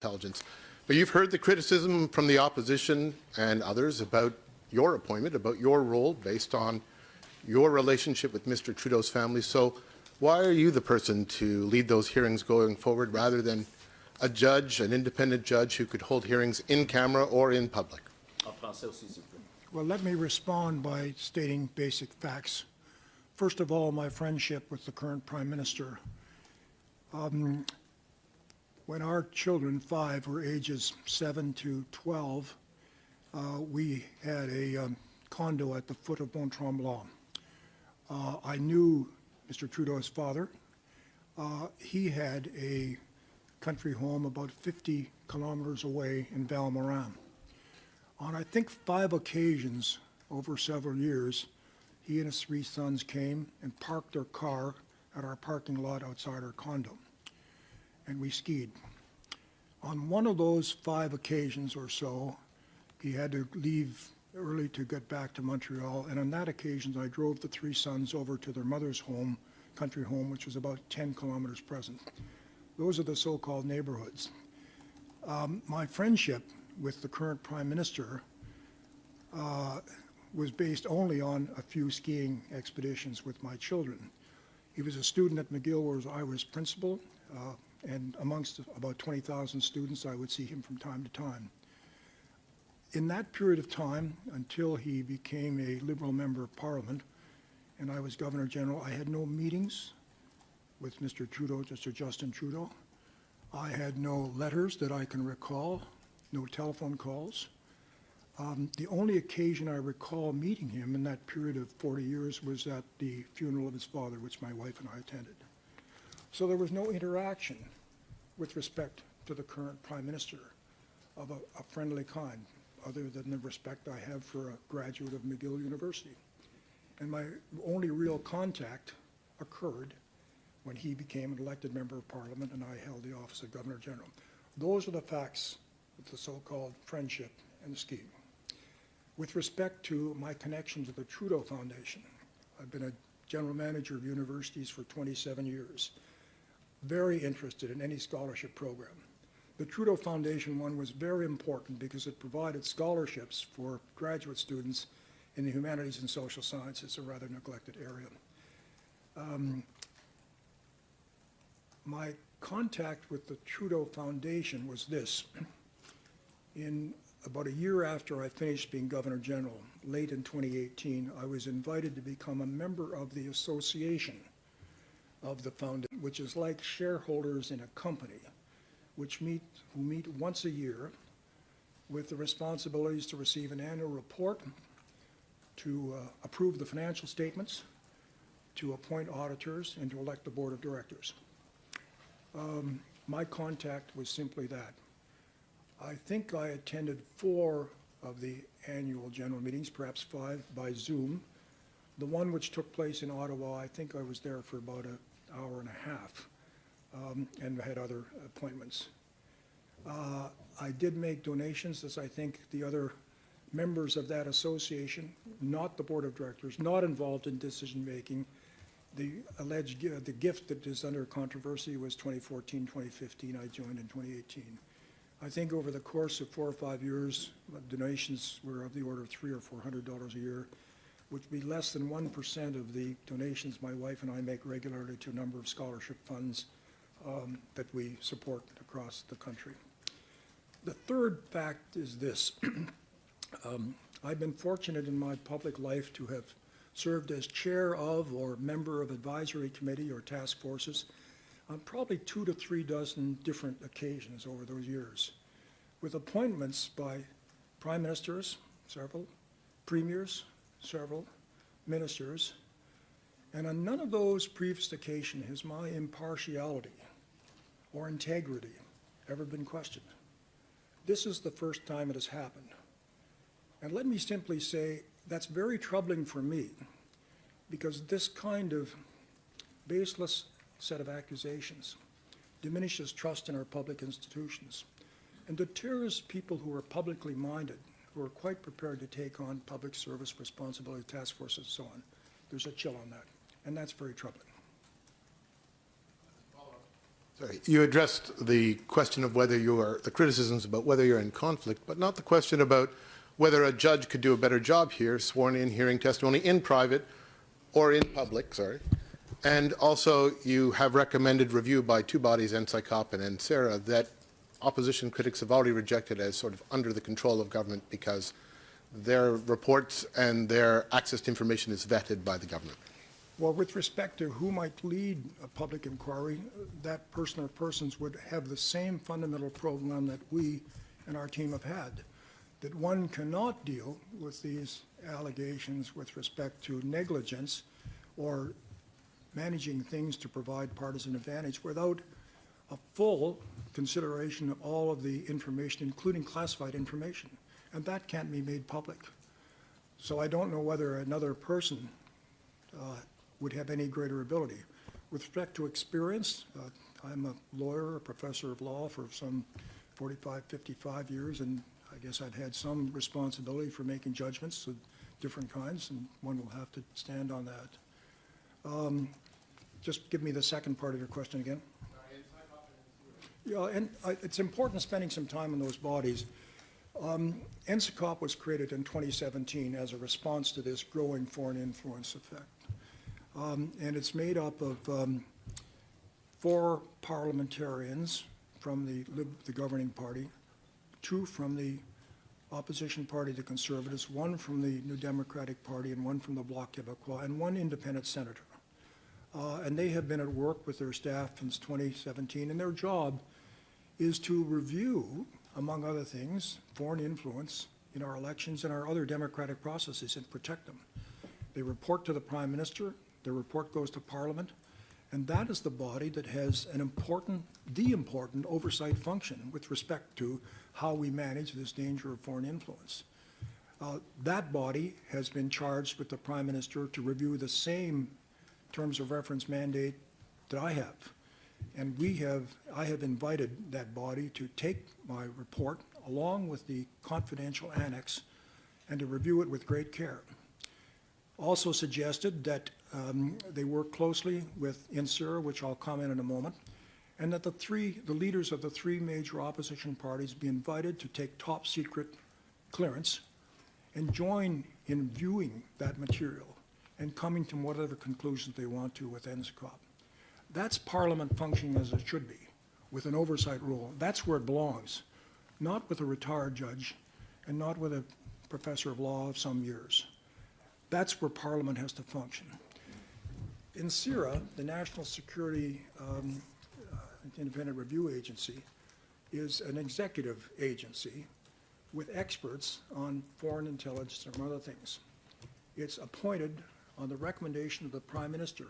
intelligence. But you've heard the criticism from the opposition and others about your appointment, about your role based on your relationship with Mr. Trudeau's family. So why are you the person to lead those hearings going forward rather than a judge, an independent judge who could hold hearings in camera or in public? Well, let me respond by stating basic facts. First of all, my friendship with the current Prime Minister. When our children, 5, were ages 7 to 12, we had a condo at the foot of Mont Tremblant. I knew Mr. Trudeau's father. He had a country home about 50 kilometers away in Val-Morin. On, I think, 5 occasions over several years, he and his 3 sons came and parked their car at our parking lot outside our condo, and we skied. On one of those 5 occasions or so, he had to leave early to get back to Montreal, and on that occasion, I drove the 3 sons over to their mother's home, country home, which was about 10 kilometers present. Those are the so-called neighborhoods. My friendship with the current Prime Minister was based only on a few skiing expeditions with my children. He was a student at McGill where I was principal, and amongst about 20,000 students, I would see him from time to time. In that period of time, until he became a Liberal member of Parliament and I was Governor General, I had no meetings with Mr. Trudeau, Mr. Justin Trudeau. I had no letters that I can recall, no telephone calls. The only occasion I recall meeting him in that period of 40 years was at the funeral of his father, which my wife and I attended. So there was no interaction with respect to the current Prime Minister of a friendly kind, other than the respect I have for a graduate of McGill University. And my only real contact occurred when he became an elected member of Parliament and I held the office of Governor General. Those are the facts of the so-called friendship and the scheme. With respect to my connection to the Trudeau Foundation, I've been a general manager of universities for 27 years, very interested in any scholarship program. The Trudeau Foundation one was very important because it provided scholarships for graduate students in the humanities and social sciences, a rather neglected area. My contact with the Trudeau Foundation was this. In about a year after I finished being Governor General, late in 2018, I was invited to become a member of the association of the foundation, which is like shareholders in a company, who meet once a year with the responsibilities to receive an annual report, to approve the financial statements, to appoint auditors, and to elect the board of directors. My contact was simply that. I think I attended 4 of the annual general meetings, perhaps 5 by Zoom. The one which took place in Ottawa, I think I was there for about an hour and a half, and had other appointments. I did make donations, as I think the other members of that association, not the board of directors, not involved in decision-making. The alleged the gift that is under controversy was 2014, 2015. I joined in 2018. I think over the course of 4 or 5 years, donations were of the order of $300 or $400 a year, which would be less than 1% of the donations my wife and I make regularly to a number of scholarship funds that we support across the country. The third fact is this. I've been fortunate in my public life to have served as chair of or member of advisory committee or task forces on probably 2 to 3 dozen different occasions over those years, with appointments by prime ministers, several, premiers, several, ministers, and on none of those previous occasions has my impartiality or integrity ever been questioned. This is the first time it has happened. And let me simply say that's very troubling for me, because this kind of baseless set of accusations diminishes trust in our public institutions and deters people who are publicly minded, who are quite prepared to take on public service responsibility, task forces, and so on. There's a chill on that, and that's very troubling. Sorry, you addressed the question of whether you are, the criticisms about whether you're in conflict, but not the question about whether a judge could do a better job here, sworn in, hearing testimony in private or in public, sorry. And also, you have recommended review by two bodies, NCICOP and NSERA, that opposition critics have already rejected as sort of under the control of government because their reports and their access to information is vetted by the government. Well, with respect to who might lead a public inquiry, that person or persons would have the same fundamental program that we and our team have had, that one cannot deal with these allegations with respect to negligence or managing things to provide partisan advantage without a full consideration of all of the information, including classified information, and that can't be made public. So I don't know whether another person would have any greater ability. With respect to experience, I'm a lawyer, a professor of law for some 45, 55 years, and I guess I've had some responsibility for making judgments of different kinds, and one will have to stand on that. Just give me the second part of your question again. Yeah, and it's important spending some time on those bodies. NCICOP was created in 2017 as a response to this growing foreign influence effect. And it's made up of 4 parliamentarians from the governing party, 2 from the opposition party, the Conservatives, 1 from the New Democratic Party, and 1 from the Bloc Québécois, and 1 independent senator. And they have been at work with their staff since 2017, and their job is to review, among other things, foreign influence in our elections and our other democratic processes and protect them. They report to the Prime Minister, their report goes to Parliament, and that is the body that has the important oversight function with respect to how we manage this danger of foreign influence. That body has been charged with the Prime Minister to review the same terms of reference mandate that I have. And I have invited that body to take my report along with the confidential annex and to review it with great care. Also suggested that they work closely with NSERA, which I'll comment in a moment, and that the leaders of the 3 major opposition parties be invited to take top secret clearance and join in viewing that material and coming to whatever conclusions they want to with NCICOP. That's Parliament functioning as it should be, with an oversight role. That's where it belongs, not with a retired judge and not with a professor of law of some years. That's where Parliament has to function. In NSERA, the National Security Independent Review Agency, is an executive agency with experts on foreign intelligence and other things. It's appointed on the recommendation of the Prime Minister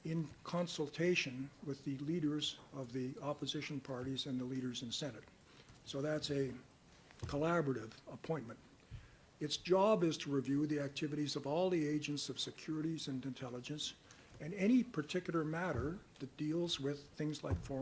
in consultation with the leaders of the opposition parties and the leaders in Senate. So that's a collaborative appointment. Its job is to review the activities of all the agents of securities and intelligence and any particular matter that deals with things like foreign